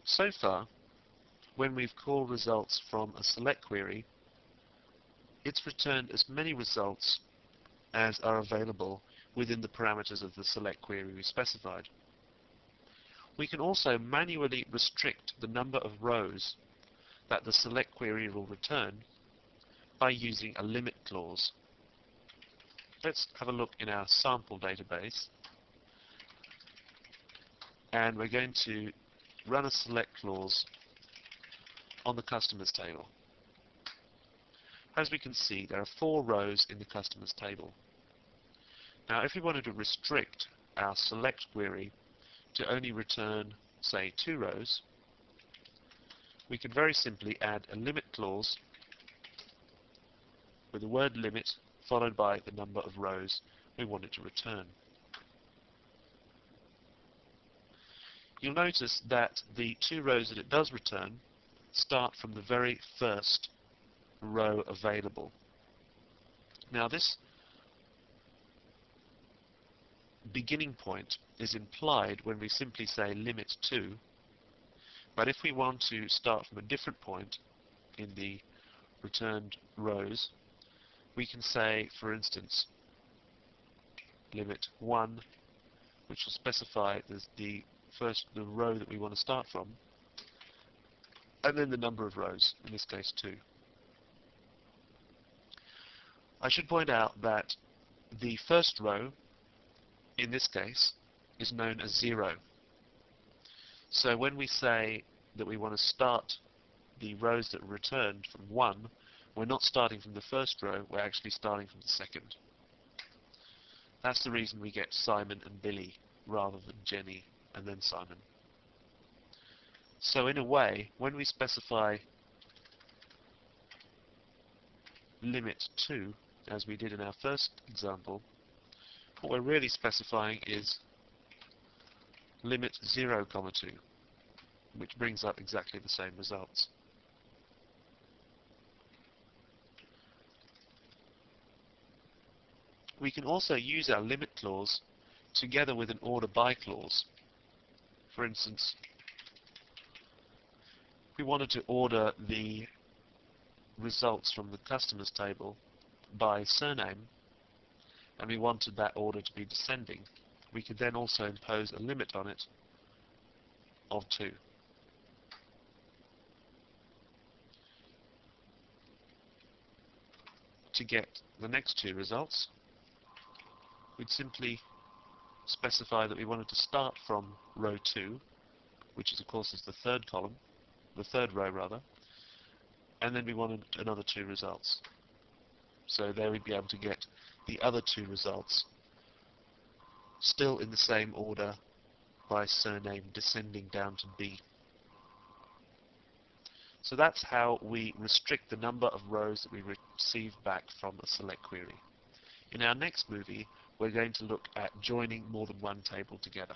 So far, when we've called results from a select query, it's returned as many results as are available within the parameters of the select query we specified. We can also manually restrict the number of rows that the select query will return by using a limit clause. Let's have a look in our sample database, and we're going to run a select clause on the customers table. As we can see, there are 4 rows in the customers table. Now, if we wanted to restrict our select query to only return, say, 2 rows, we could very simply add a limit clause with the word limit followed by the number of rows we want it to return. You'll notice that the 2 rows that it does return start from the very first row available. Now, this beginning point is implied when we simply say limit to, but if we want to start from a different point in the returned rows, we can say, for instance, limit 1, which will specify the row that we want to start from, and then the number of rows, in this case 2. I should point out that the first row, in this case, is known as 0. So when we say that we want to start the rows that are returned from 1, we're not starting from the first row, we're actually starting from the second. That's the reason we get Simon and Billy rather than Jenny and then Simon. So in a way, when we specify limit 2, as we did in our first example, what we're really specifying is limit 0, 2, which brings up exactly the same results. We can also use our limit clause together with an order by clause. For instance, if we wanted to order the results from the customers table by surname, and we wanted that order to be descending, we could then also impose a limit on it of 2. To get the next 2 results, we'd simply specify that we wanted to start from row 2, which is, of course, is the third row rather, and then we wanted another 2 results. So there we'd be able to get the other 2 results, still in the same order by surname, descending down to B. So that's how we restrict the number of rows that we receive back from a select query. In our next movie, we're going to look at joining more than one table together.